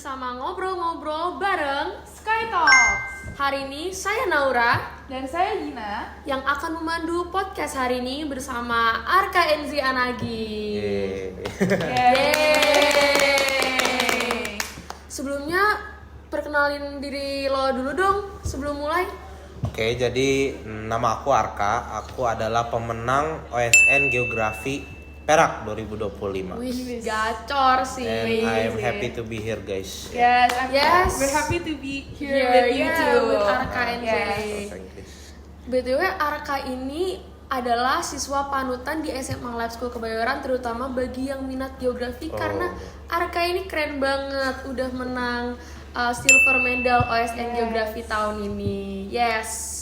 bersama ngobrol-ngobrol bareng Sky Talks. Hari ini saya Naura dan saya Gina yang akan memandu podcast hari ini bersama Arka Enzi Anagi. Yeay. Sebelumnya perkenalin diri lo dulu dong sebelum mulai. Oke, jadi nama aku Arka. Aku adalah pemenang OSN Geografi Perak 2025. Wih, gacor sih. And I am happy to be here, guys. Yes, Yes. we're happy to be here Yeah, with you yeah, too. with Arka and Yes. Jay. Thank you. BTW Arka ini adalah siswa panutan di SMA Lab School Kebayoran, terutama bagi yang minat geografi karena Arka ini keren banget, udah menang silver medal OSN Geografi tahun ini. Yes.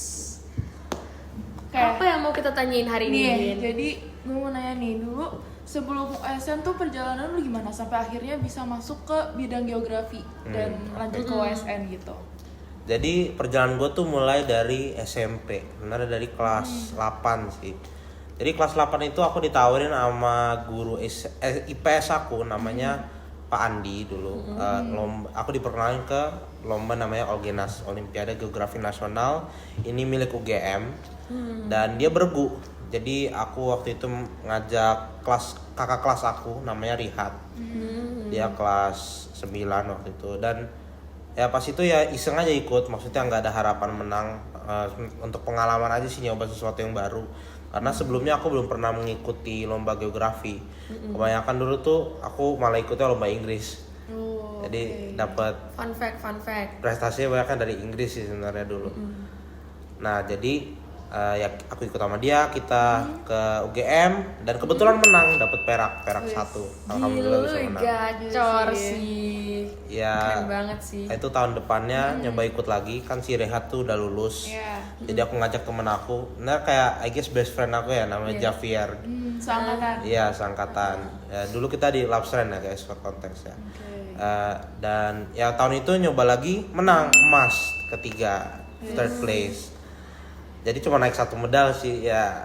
Oke. Apa yang mau kita tanyain hari ini? Nih, Din? jadi gue mau nanya nih dulu, sebelum OSN tuh perjalanan lu gimana sampai akhirnya bisa masuk ke bidang geografi dan lanjut ke OSN gitu? Jadi perjalanan gue tuh mulai dari SMP, sebenarnya dari kelas 8 sih. Jadi kelas 8 itu aku ditawarin sama guru IPS aku, namanya Pak Andi dulu. Aku diperkenalkan ke lomba namanya Olgenas, Olimpiade Geografi Nasional. Ini milik UGM dan dia bergu. Jadi aku waktu itu ngajak kakak kelas aku namanya Rihat. Dia kelas 9 waktu itu dan ya pas itu ya iseng aja ikut, maksudnya nggak ada harapan menang, untuk pengalaman aja sih, nyoba sesuatu yang baru. Karena sebelumnya aku belum pernah mengikuti lomba geografi. Kebanyakan dulu tuh aku malah ikutnya lomba Inggris. Jadi dapat Fun fact. prestasinya banyak kan dari Inggris sih sebenarnya dulu. Nah jadi ya aku ikut sama dia, kita ke UGM dan kebetulan menang, dapat perak 1. Alhamdulillah bisa Gila, menang. gacor sih. Ya Keren banget sih. itu tahun depannya nyoba ikut lagi, kan si Rehat tuh udah lulus. Iya. Jadi aku ngajak temen aku, nah kayak I guess best friend aku ya, namanya Javier. Seangkatan. Iya, seangkatan. Ya, dulu kita di Labsren ya guys, for konteks ya. Dan ya tahun itu nyoba lagi, menang emas ketiga, third place. Jadi cuma naik 1 medal sih ya.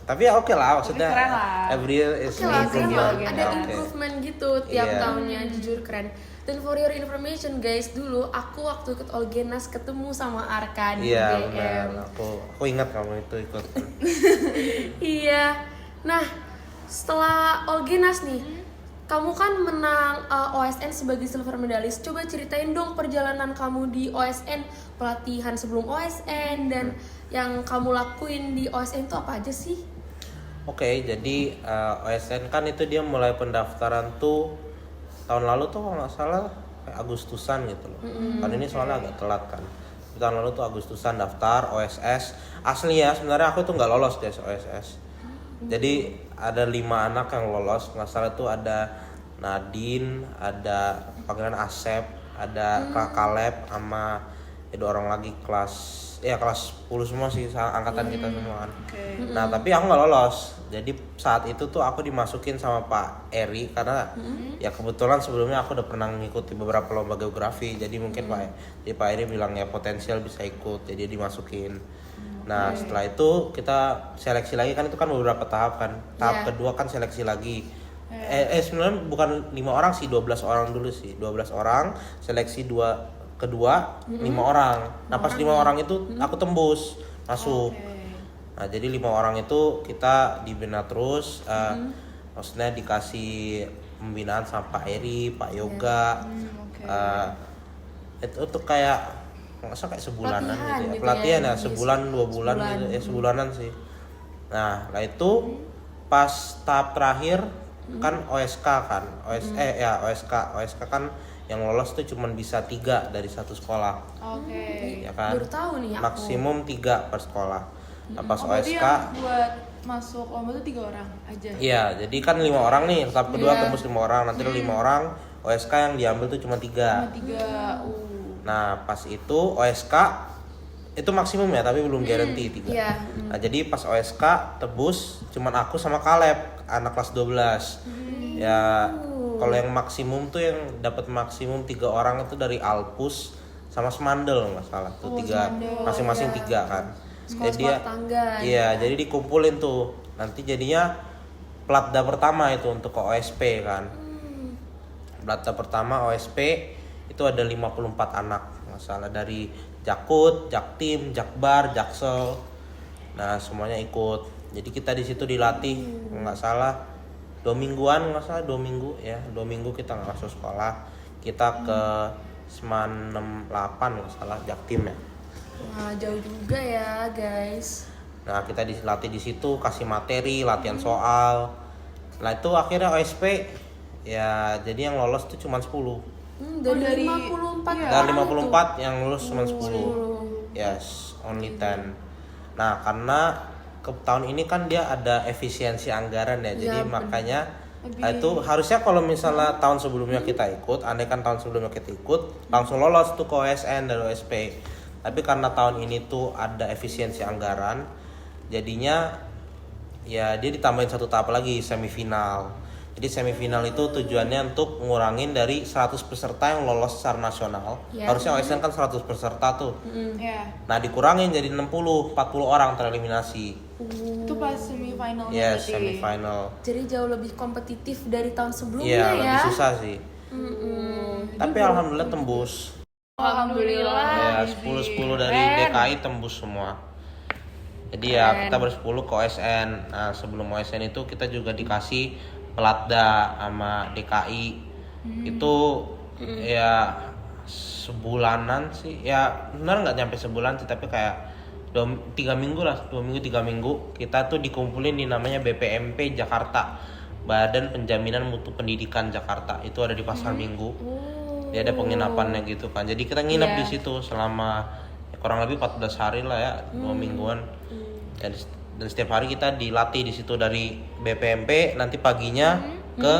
Tapi ya oke lah, maksudnya keren lah. every year is Oke lah, keren lah. improvement. Ada Ya, oke. improvement gitu tiap Iya. tahunnya, jujur keren. Dan for your information guys, dulu aku waktu ikut Olgenas ketemu sama Arka di Iya UGM. benar, aku ingat kamu itu ikut. Iya. Nah, setelah Olgenas nih, kamu kan menang OSN sebagai silver medalist. Coba ceritain dong perjalanan kamu di OSN, pelatihan sebelum OSN, dan yang kamu lakuin di OSN itu apa aja sih? Oke, jadi OSN kan itu dia mulai pendaftaran tuh tahun lalu tuh kalau nggak salah kayak Agustusan gitu loh. Kan ini soalnya agak telat kan. Tahun lalu tuh Agustusan daftar OSS. Asli ya sebenarnya aku tuh nggak lolos guys OSS. Jadi ada 5 anak yang lolos, nggak salah tuh ada Nadine, ada panggilan Asep, ada Kak Kaleb, sama ada orang lagi kelas 10 semua sih, angkatan kita semua kan. Nah tapi aku nggak lolos. Jadi saat itu tuh aku dimasukin sama Pak Eri karena ya kebetulan sebelumnya aku udah pernah mengikuti beberapa lomba geografi. Jadi mungkin Pak Eri bilang ya potensial bisa ikut, jadi dimasukin. Nah setelah itu kita seleksi lagi, kan itu kan beberapa tahap kan. Tahap kedua kan seleksi lagi. Sebenarnya bukan 5 orang sih, 12 orang dulu sih. 12 orang seleksi kedua 5 orang. Nah pas 5 orang itu aku tembus masuk. Nah jadi 5 orang itu kita dibina terus, maksudnya dikasih pembinaan sama Pak Eri, Pak Yoga. Itu tuh kayak nggak salah kayak sebulanan Pelatihan gitu ya. gitu Pelatihan ya, ya, sebulan 2 bulan gitu ya, sebulanan sih. Nah lah itu pas tahap terakhir kan OSK kan, OSK kan yang lolos tuh cuma bisa 3 dari satu sekolah. Oke. Ya kan? Baru tahu nih aku. Maksimum 3 per sekolah. Nah pas Berarti OSK, yang buat masuk lomba tuh 3 orang aja. iya jadi kan 5 orang nih, tahap kedua tembus 5 orang, nanti 5 orang, OSK yang diambil tuh cuma 3. Cuma 3. Nah pas itu OSK itu maksimum ya, tapi belum guarantee 3. Iya. Nah jadi pas OSK tebus cuman aku sama Kaleb, anak kelas 12. Ya kalau yang maksimum tuh yang dapat maksimum 3 orang itu dari Alpus sama Semandel nggak salah tuh, 3 masing-masing 3 kan. Jadi dia tangga. iya, jadi dikumpulin tuh. Nanti jadinya platda pertama itu untuk ke OSP kan. Platda pertama OSP itu ada 54 anak masalah dari Jakut, Jaktim, Jakbar, Jaksel. Nah semuanya ikut. Jadi kita di situ dilatih nggak salah 2 mingguan, nggak salah 2 minggu ya, 2 minggu kita nggak masuk sekolah. Kita ke Seman 68 nggak salah Jaktim ya. Wah, jauh juga ya, guys. Nah kita dilatih di situ, kasih materi, latihan soal. Nah itu akhirnya OSP ya, jadi yang lolos tuh cuma 10. Dari 54 iya. Dari orang 54 yang lulus cuma 10. Yes, only 10. Nah karena ke tahun ini kan dia ada efisiensi anggaran ya, jadi makanya itu harusnya kalau misalnya tahun sebelumnya kita ikut, andai kan tahun sebelumnya kita ikut, langsung lolos tuh ke OSN dari OSP. Tapi karena tahun ini tuh ada efisiensi anggaran, jadinya ya dia ditambahin 1 tahap lagi, semifinal. Jadi semifinal itu tujuannya untuk ngurangin dari 100 peserta yang lolos secara nasional. Ya. Harusnya OSN kan 100 peserta tuh. Iya. Nah dikurangin jadi 40 orang tereliminasi. Itu pas semifinal. Yes, semifinal. Jadi jauh lebih kompetitif dari tahun sebelumnya Iya, ya. lebih susah sih. Tapi alhamdulillah tembus. Alhamdulillah. Ya, 10 dari DKI tembus semua. Jadi ya kita bersepuluh ke OSN. Nah, sebelum OSN itu kita juga dikasih pelatda sama DKI. Itu ya sebulanan sih. Ya benar nggak nyampe sebulan sih, tapi kayak 3 minggu lah, 2 minggu 3 minggu kita tuh dikumpulin di namanya BPMP Jakarta, Badan Penjaminan Mutu Pendidikan Jakarta. Itu ada di Pasar Minggu. Dia ada penginapannya gitu kan. Jadi kita nginep di situ selama ya, kurang lebih 14 hari lah ya, 2 mingguan. Dan setiap hari kita dilatih di situ dari BPMP, nanti paginya ke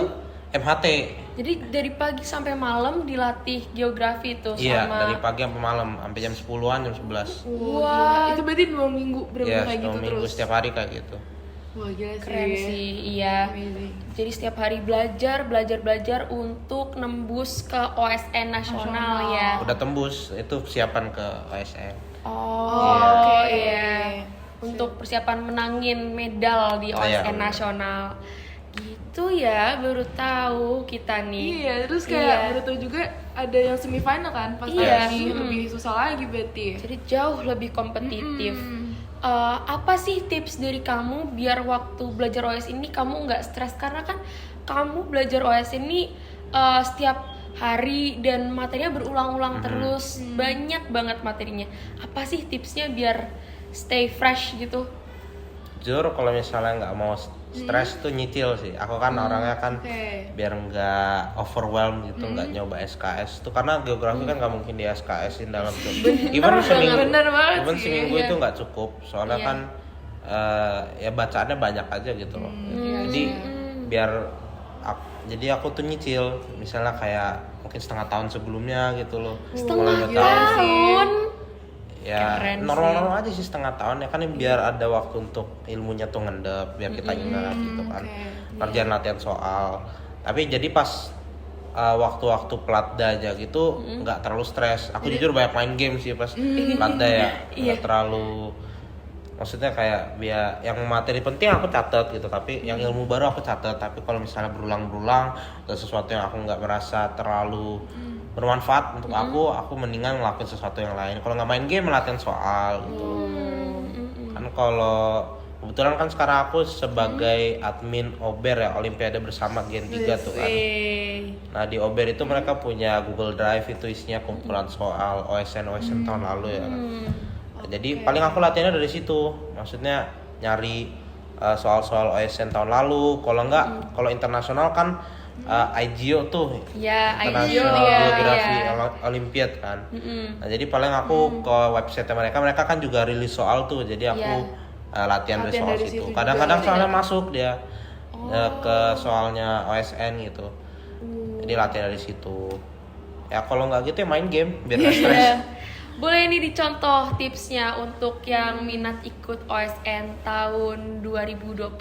MHT. Jadi dari pagi sampai malam dilatih geografi itu Iya, sama dari pagi sampai malam, sampai jam 10-an, jam 11. Wah, itu berarti 2 minggu Iya, kayak 2 gitu minggu terus. setiap hari kayak gitu. Wah, gila sih. keren sih, iya. Amazing. Jadi setiap hari belajar untuk nembus ke OSN nasional ya. Udah tembus, itu persiapan ke OSN. Oh, iya. Untuk persiapan menangin medal di Oh, iya, OSN bener. nasional. Gitu ya, baru tahu kita nih. Iya, terus kayak baru tahu juga ada yang semifinal kan, pas Iya. lebih susah lagi berarti. Jadi jauh lebih kompetitif. Apa sih tips dari kamu biar waktu belajar OS ini kamu nggak stres? Karena kan kamu belajar OS ini setiap hari dan materinya berulang-ulang terus, banyak banget materinya. Apa sih tipsnya biar stay fresh gitu? Jujur kalau misalnya nggak mau stres tuh nyicil sih. Aku kan orangnya kan biar nggak overwhelmed gitu, nggak nyoba SKS tuh, karena geografi kan nggak mungkin di SKS-in dalam tuh. Even seminggu, bener banget even sih, seminggu iya. itu nggak cukup. Soalnya kan ya bacaannya banyak aja gitu loh. Jadi biar jadi aku tuh nyicil, misalnya kayak mungkin setengah tahun sebelumnya gitu loh. Setengah Mulai tahu. tahun. Ya Keren normal-normal aja sih setengah tahun ya kan, biar ada waktu untuk ilmunya tuh ngendep, biar kita ingat gitu kan. Kerjaan latihan soal. Tapi jadi pas waktu-waktu pelatda aja gitu nggak terlalu stres. Aku jujur banyak main game sih pas pelatda ya, nggak terlalu, maksudnya kayak biar yang materi penting aku catat gitu, tapi yang ilmu baru aku catat. Tapi kalau misalnya berulang-ulang atau sesuatu yang aku nggak merasa terlalu bermanfaat untuk aku mendingan ngelakuin sesuatu yang lain. Kalau nggak main game, latihan soal gitu. Kan kalau kebetulan kan sekarang aku sebagai admin Ober ya, Olimpiade Bersama Gen 3 tuh kan. Nah di Ober itu mereka punya Google Drive, itu isinya kumpulan soal OSN tahun lalu ya kan. Nah, jadi paling aku latihannya dari situ, maksudnya nyari soal-soal OSN tahun lalu. Kalau nggak, kalau internasional kan IGO tuh, Ya, International IGO, Geography ya. Olympiad kan. Nah jadi paling aku ke website mereka kan juga rilis soal tuh, jadi aku latihan dari soal dari situ. situ Kadang-kadang soalnya masuk dia ke soalnya OSN gitu. Jadi latihan dari situ. Ya kalau nggak gitu ya main game biar nggak stres. Iya. Boleh ini dicontoh tipsnya untuk yang minat ikut OSN tahun 2026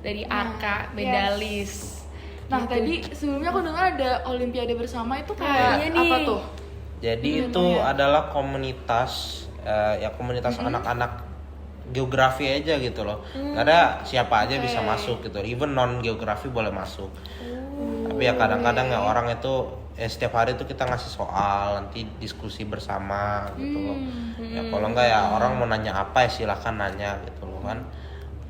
dari Arka Medalis. Nah, tadi sebelumnya aku dengar ada Olimpiade Bersama itu kayak iya nih. apa tuh? Jadi itu adalah komunitas ya komunitas anak-anak geografi aja gitu loh. Nggak ada siapa aja bisa masuk gitu. Even non geografi boleh masuk. Tapi ya kadang-kadang ya orang itu setiap hari tuh kita ngasih soal, nanti diskusi bersama gitu loh. Ya kalau enggak ya orang mau nanya apa ya silahkan nanya gitu loh kan.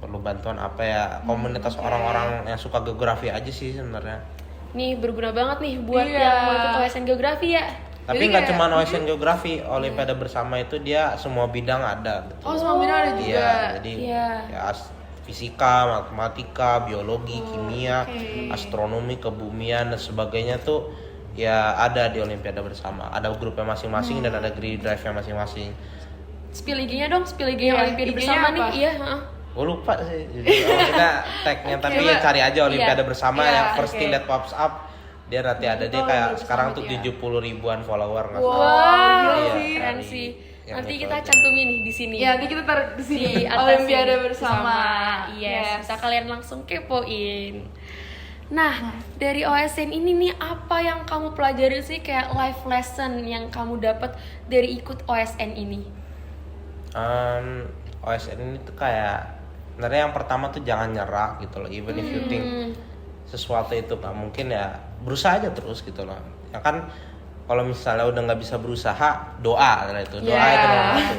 Perlu bantuan apa ya, komunitas orang-orang yang suka geografi aja sih sebenarnya. Nih berguna banget nih buat Iya. yang mau ikut OSN geografi ya. Tapi Jadi nggak kayak- cuma OSN geografi, Olimpiade bersama itu dia semua bidang ada gitu. Oh, semua bidang ada juga. Iya, jadi Iya. ya fisika, matematika, biologi, kimia, oke. astronomi, kebumian dan sebagainya tuh ya ada di Olimpiade bersama. Ada grupnya masing-masing dan ada grid drive-nya masing-masing. Spill IG-nya dong, spill IG-nya Iya, Olimpiade IG-nya bersama nih. apa? Iya, heeh. Gue lupa sih, jadi kita tagnya tapi coba. ya cari aja Olimpiade Iya. bersama Iya, yang first oke. thing that pops up. Dia nanti ada dia Itu kayak Olimpiade sekarang bersama tuh dia. 70 ribuan follower nggak Wow, salah. gila Iya, sih. keren dari sih. yang Nanti itu kita aja. cantumin nih di sini. Ya, nanti kita taruh di sini Di atas Olimpiade sini. bersama. Yes, bisa kalian langsung kepoin. Nah, dari OSN ini nih apa yang kamu pelajari sih kayak life lesson yang kamu dapat dari ikut OSN ini? OSN ini tuh kayak sebenarnya yang pertama tuh jangan nyerah gitu loh, even if you think sesuatu itu nggak mungkin ya berusaha aja terus gitu loh. Ya kan kalau misalnya udah nggak bisa berusaha doa lah itu doa Yeah. itu nomor satu.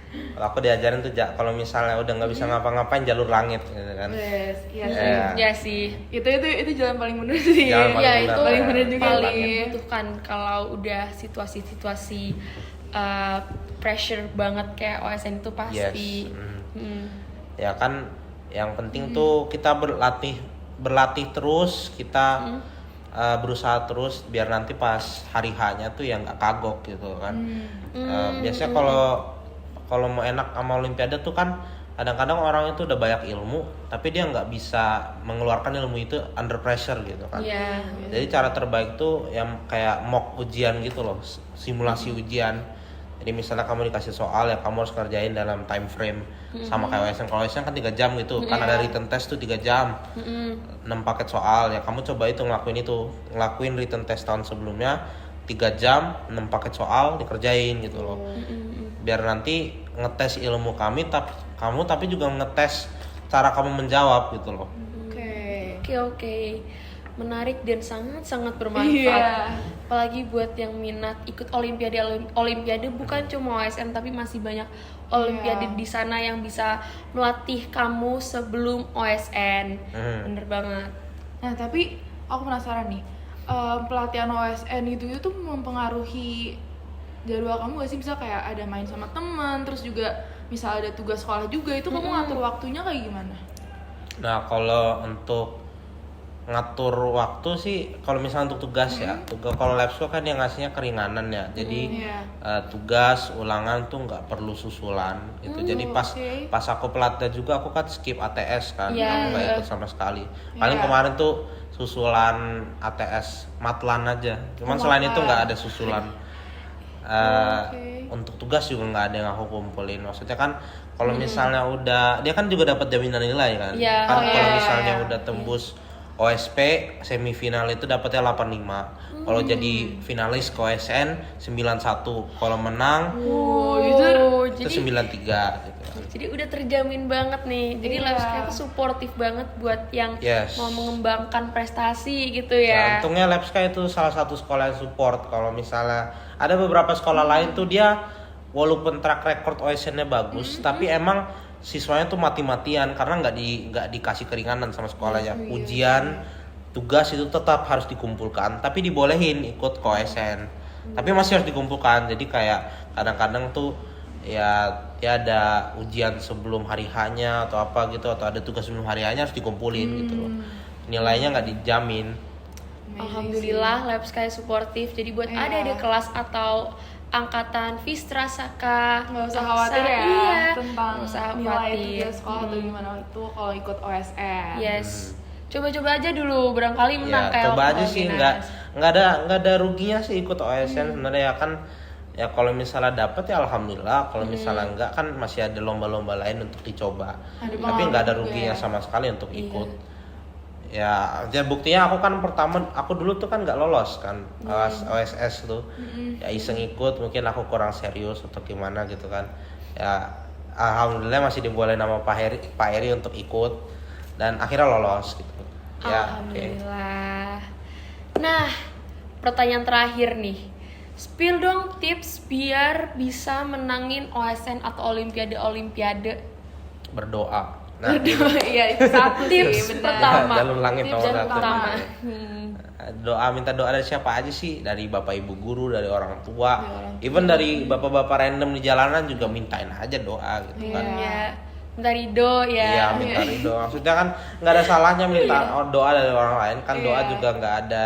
Kalau aku diajarin tuh kalau misalnya udah nggak bisa ngapa-ngapain jalur langit gitu kan. Yes, iya sih. Iya. Ya sih. Itu jalan paling bener sih. Jalan paling Ya benar, itu paling bener juga paling sih. dibutuhkan kalau udah situasi-situasi pressure banget kayak OSN itu pasti. Yes. Mm. Ya kan yang penting tuh kita berlatih terus, kita berusaha terus biar nanti pas hari H-nya tuh ya nggak kagok gitu kan. Biasanya kalau mau enak sama Olimpiade tuh kan kadang-kadang orang itu udah banyak ilmu tapi dia nggak bisa mengeluarkan ilmu itu under pressure gitu kan. Iya. Jadi cara terbaik tuh yang kayak mock ujian gitu loh, simulasi ujian. Jadi misalnya kamu dikasih soal ya kamu harus kerjain dalam time frame sama kayak OSN. Kalau OSN kan 3 jam gitu, kan ada written test tuh 3 jam. 6 paket soal ya kamu coba itu ngelakuin written test tahun sebelumnya 3 jam, 6 paket soal dikerjain gitu loh. Biar nanti ngetes ilmu tapi juga ngetes cara kamu menjawab gitu loh. Oke. Oke. Menarik dan sangat bermanfaat. Iya. Apalagi buat yang minat ikut Olimpiade bukan cuma OSN tapi masih banyak Olimpiade Iya. di sana yang bisa melatih kamu sebelum OSN. Bener banget. Nah, tapi aku penasaran nih. Pelatihan OSN itu mempengaruhi jadwal kamu gak sih? Bisa kayak ada main sama teman, terus juga misal ada tugas sekolah juga, itu kamu ngatur waktunya kayak gimana? Nah kalau untuk ngatur waktu sih kalau misalnya untuk tugas ya kalau lab school kan yang ngasihnya keringanan ya jadi Iya. tugas ulangan tuh nggak perlu susulan gitu jadi oke. pas aku pelatihan juga aku kan skip ATS kan Iya. aku nggak ikut sama sekali paling Iya. kemarin tuh susulan ATS matlan aja cuman selain itu nggak ada susulan untuk tugas juga nggak ada yang aku kumpulin maksudnya kan kalau misalnya udah dia kan juga dapat jaminan nilai kan Iya. kan Oh, kalau iya. misalnya udah tembus OSP semifinal itu dapatnya 85. Kalau jadi finalis ke OSN 91. Kalau menang itu jadi 93 gitu. jadi udah terjamin banget nih. Jadi Iya. Labsca itu suportif banget buat yang Yes. mau mengembangkan prestasi gitu Ya, ya. untungnya Labsca itu salah satu sekolah yang support. Kalau misalnya ada beberapa sekolah lain tuh dia walaupun track record OSN-nya bagus, tapi emang siswanya tuh mati-matian karena nggak dikasih keringanan sama sekolahnya. Ujian, tugas itu tetap harus dikumpulkan, tapi dibolehin ikut ke OSN. Tapi masih harus dikumpulkan. Jadi kayak kadang-kadang tuh ya ada ujian sebelum hari H-nya atau apa gitu atau ada tugas sebelum hari H-nya harus dikumpulin gitu loh. Nilainya nggak dijamin. Alhamdulillah Labsca suportif. Jadi buat ada kelas atau angkatan Vistra Saka Nggak usah khawatir ya iya, tentang nggak usah nilai khawatir. tugas sekolah atau gimana itu kalau ikut OSN. Yes. Coba-coba aja dulu barangkali menang Ya, kayak coba waktu aja sih Alginas. nggak ada ruginya sih ikut OSN sebenarnya ya kan ya kalau misalnya dapet ya alhamdulillah kalau misalnya enggak kan masih ada lomba-lomba lain untuk dicoba Ada tapi nggak ada pengalaman ruginya juga ya. sama sekali untuk ikut ya buktinya aku kan pertama aku dulu tuh kan nggak lolos kan OSS tuh ya iseng ikut mungkin aku kurang serius atau gimana gitu kan ya alhamdulillah masih dibolehin sama Pak Heri untuk ikut dan akhirnya lolos gitu ya oke. Alhamdulillah. Nah, pertanyaan terakhir nih. Spill dong tips biar bisa menangin OSN atau Olimpiade. Berdoa. Nah, Iya itu satu sih Tips benar. pertama. Jalur langit Tips nomor yang satu. pertama. Minta doa dari siapa aja sih? Dari bapak ibu guru, dari orang tua, Dari orang even dari bapak-bapak random di jalanan juga mintain aja doa gitu kan. Ya, minta ridho ya. Iya, minta ridho. Maksudnya kan nggak ada salahnya minta doa dari orang lain kan. Doa Iya. juga nggak ada,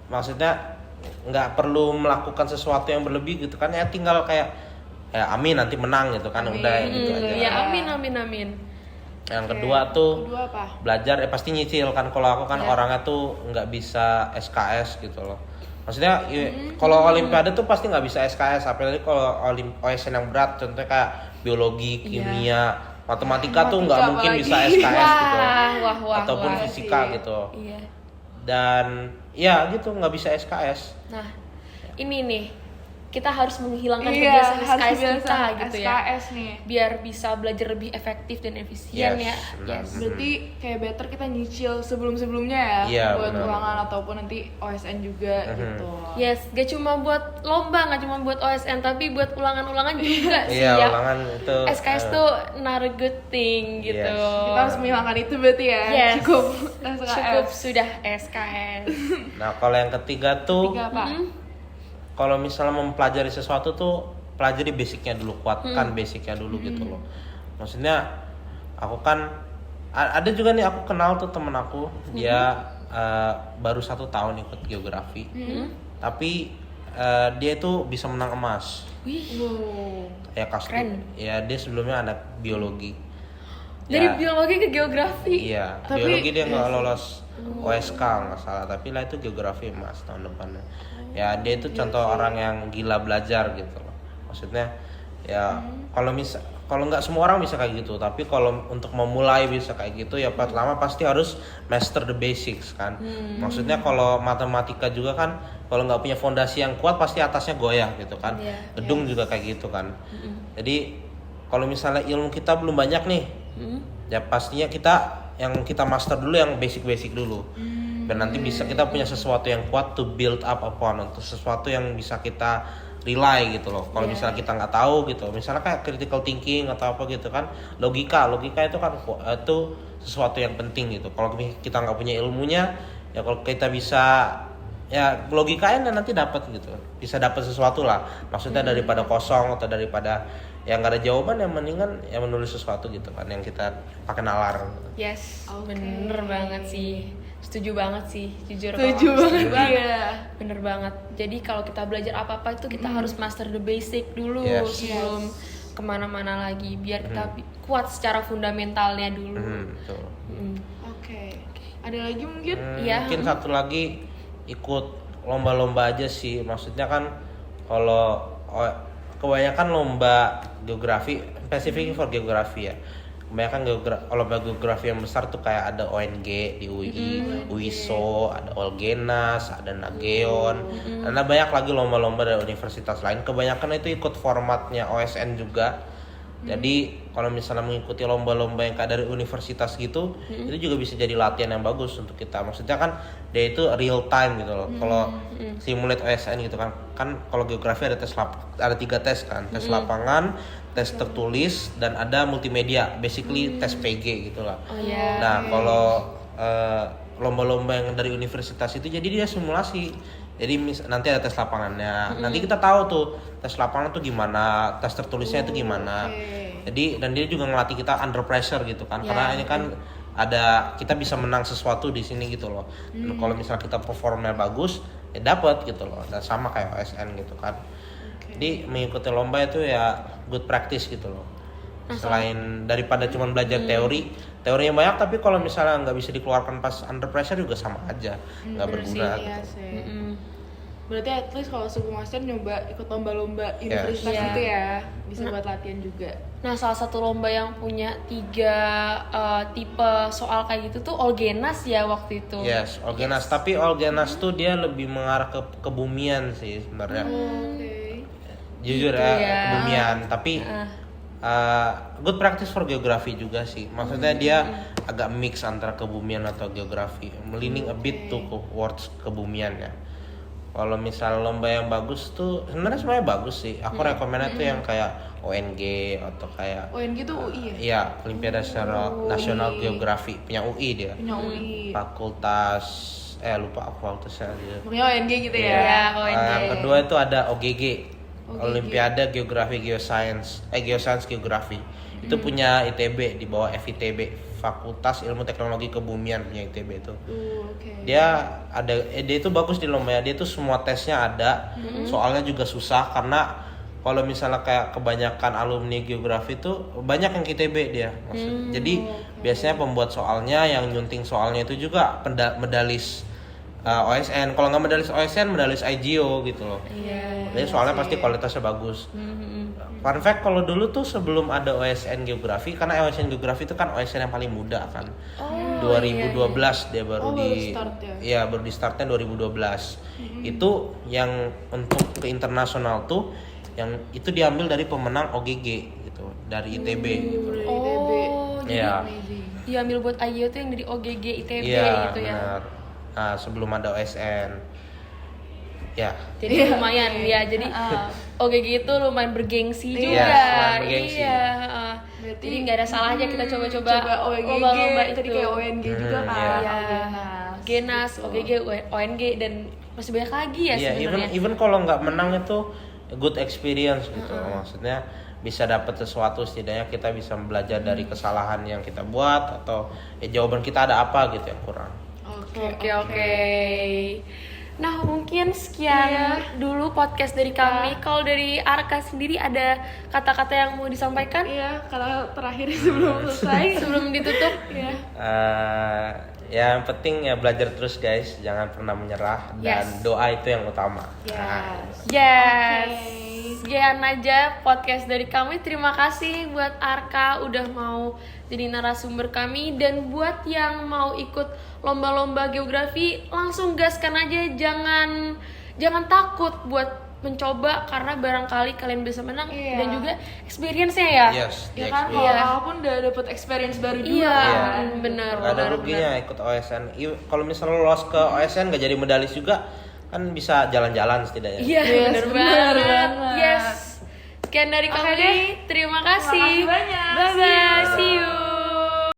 maksudnya nggak perlu melakukan sesuatu yang berlebih gitu kan. Ya tinggal kayak ya amin nanti menang gitu kan. Udah gitu aja. Ya amin. Yang kedua tuh Kedua apa? belajar pasti nyicil kan. Kalau aku kan orangnya tuh nggak bisa SKS gitu loh. Maksudnya kalau Olimpiade tuh pasti nggak bisa SKS, apalagi kalau OSN yang berat, contohnya kayak biologi, kimia, matematika tuh nggak mungkin apalagi. bisa SKS gitu, Wah, ataupun wah. fisika sih. gitu. Iya. Dan ya gitu nggak bisa SKS. Nah, ini nih kita harus menghilangkan Iya, kebiasaan harus SKS kita kebiasaan gitu ya. SKS nih. Biar bisa belajar lebih efektif dan efisien Yes, ya. benar. Berarti kayak better kita nyicil sebelum-sebelumnya ya Iya, buat benar. ulangan ataupun nanti OSN juga gitu. Yes, gak cuma buat lomba, gak cuma buat OSN, tapi buat ulangan-ulangan juga sih Iya, ya. ulangan itu SKS tuh not a good thing gitu. Yes. Kita harus menghilangkan itu berarti ya. Yes. Cukup SKS. Cukup sudah SKS. Nah, kalau yang ketiga tuh Tiga apa? kalau misalnya mempelajari sesuatu tuh pelajari basicnya dulu, kuatkan basicnya dulu gitu loh. Maksudnya aku kan ada juga nih, aku kenal tuh temen aku, dia baru 1 tahun ikut geografi, tapi dia itu bisa menang emas. Wih, Wow. Ya kasus Keren. ya dia sebelumnya anak biologi. dari Ya, biologi ke geografi. iya, Tapi- biologi dia nggak lolos OSK nggak salah, tapi lah itu geografi emas tahun depannya. Ya dia itu contoh orang yang gila belajar gitu loh. Maksudnya ya kalau nggak semua orang bisa kayak gitu, tapi kalau untuk memulai bisa kayak gitu ya pertama pasti harus master the basics kan. Maksudnya kalau matematika juga kan kalau nggak punya fondasi yang kuat pasti atasnya goyah gitu kan. Iya. Gedung juga kayak gitu kan. Jadi kalau misalnya ilmu kita belum banyak nih, ya pastinya yang kita master dulu yang basic dulu. Dan nanti bisa kita punya sesuatu yang kuat to build up upon, untuk sesuatu yang bisa kita rely gitu loh. Kalau misalnya kita nggak tahu gitu, misalnya kayak critical thinking atau apa gitu kan, logika itu kan itu sesuatu yang penting gitu. Kalau kita nggak punya ilmunya, ya kalau kita bisa ya logikanya nanti dapat gitu, bisa dapat sesuatu lah. Maksudnya daripada kosong atau daripada yang nggak ada jawaban, yang mendingan ya menulis sesuatu gitu kan, yang kita pakai nalar. Yes, Oke. bener banget sih. Setuju banget sih, jujur. Setuju kalau aku banget. Iya. Bener banget. Jadi kalau kita belajar apa-apa itu kita harus master the basic dulu Yes. sebelum kemana-mana lagi. Biar kita kuat secara fundamentalnya dulu. Betul. Oke. Ada lagi mungkin? Iya. Mungkin satu lagi ikut lomba-lomba aja sih. Maksudnya kan kalau kebanyakan lomba geografi, spesifik for geografi ya. Kebanyakan lomba geografi yang besar tuh kayak ada ONG di UI, UISO, ada Olgenas, ada Nageon, dan ada banyak lagi lomba-lomba dari universitas lain. Kebanyakan itu ikut formatnya OSN juga. Jadi kalau misalnya mengikuti lomba-lomba yang kayak dari universitas gitu, itu juga bisa jadi latihan yang bagus untuk kita. Maksudnya kan dia itu real time gitu loh. Kalau simulate OSN gitu kan, kalau geografi ada ada 3 tes kan, tes lapangan, tes tertulis, dan ada multimedia, basically tes PG gitu lah. Oh ya. Nah kalau lomba-lomba yang dari universitas itu jadi dia simulasi. Jadi nanti ada tes lapangannya. Nanti kita tahu tuh tes lapangan tuh gimana, tes tertulisnya itu gimana. Jadi dan dia juga ngelatih kita under pressure gitu kan. Karena ini kan ada kita bisa menang sesuatu di sini gitu loh. Dan kalau misalnya kita performnya bagus, ya dapat gitu loh. Dan sama kayak OSN gitu kan. Jadi mengikuti lomba itu ya good practice gitu loh. Selain daripada cuma belajar teorinya banyak, tapi kalau misalnya nggak bisa dikeluarkan pas under pressure juga sama aja, nggak berguna Iya gitu. sih. Berarti at least kalau sebelum master nyoba ikut lomba-lomba universitas Iya. itu ya, bisa buat latihan juga. Nah, salah satu lomba yang punya 3 tipe soal kayak gitu tuh Olgenas ya waktu itu. Yes, Olgenas. Tapi Olgenas tuh dia lebih mengarah ke kebumian sih sebenarnya. Oke. Jujur Gitu ya, ya. kebumian. Tapi good practice for geografi juga sih. Maksudnya dia agak mix antara kebumian atau geografi, leaning a bit to towards kebumian ya. Kalau misal lomba yang bagus tuh sebenarnya bagus sih. Aku rekomennya tuh yang kayak ONG atau kayak ONG tuh UI ya? iya, Olimpiade Nasional Geografi punya UI dia. Punya UI. Fakultas lupa aku fakultasnya dia. Pokoknya ONG gitu ya? Iya, ONG. Yang kedua itu ada OGG, Olimpiade Geografi Geoscience, Geoscience Geografi. Itu punya ITB di bawah FITB, Fakultas Ilmu Teknologi Kebumian punya ITB itu. Oke. Dia itu bagus di lomba. Dia tuh semua tesnya ada. Soalnya juga susah karena kalau misalnya kayak kebanyakan alumni geografi tuh banyak yang ITB dia. Jadi biasanya pembuat soalnya yang nyunting soalnya itu juga medalis OSN. Kalau nggak medalis OSN, medalis IGO gitu loh. Iya. Jadi soalnya pasti kualitasnya bagus. Fun fact, kalau dulu tuh sebelum ada OSN Geografi, karena OSN Geografi itu kan OSN yang paling muda kan. 2012 dia baru baru start ya? Iya, baru di startnya 2012. Itu yang untuk ke internasional tuh yang itu diambil dari pemenang OGG gitu, dari ITB gitu. Oh, jadi Iya. diambil buat IGO tuh yang dari OGG ITB Iya, gitu ya. benar. Nah, sebelum ada OSN. Ya. Jadi lumayan ya. Jadi OGG itu lumayan bergengsi juga. Iya, lumayan bergengsi. Iya. Berarti Jadi nggak ada salahnya kita coba-coba OGG, lomba-lomba tadi itu. kayak ONG juga kan? Iya. Genas. Genas, OGG, ONG dan masih banyak lagi ya Iya, sebenarnya. even kalau nggak menang itu good experience gitu. Maksudnya bisa dapat sesuatu, setidaknya kita bisa belajar dari kesalahan yang kita buat atau jawaban kita ada apa gitu yang kurang. Oke. Nah, mungkin sekian dulu podcast dari kami. Kalau dari Arka sendiri ada kata-kata yang mau disampaikan Iya, kata terakhir sebelum selesai. sebelum ditutup? Iya. Ya yang penting ya belajar terus guys, jangan pernah menyerah dan Yes. doa itu yang utama. Yes. Sekian aja podcast dari kami. Terima kasih buat Arka udah mau jadi narasumber kami, dan buat yang mau ikut lomba-lomba geografi langsung gaskan aja, jangan takut buat mencoba karena barangkali kalian bisa menang dan juga experience-nya ya. Yes, Ya the kan, experience. walaupun udah dapet experience baru juga. Iya, kan? benar. Gak ada ruginya ikut OSN. Kalau misalnya lolos ke OSN gak jadi medalis juga, kan bisa jalan-jalan setidaknya. Iya, Yes, benar benar banget. banget. Yes. Sekian dari Oke kami. deh. Terima kasih. Terima kasih banyak. Bye bye. See you. See you.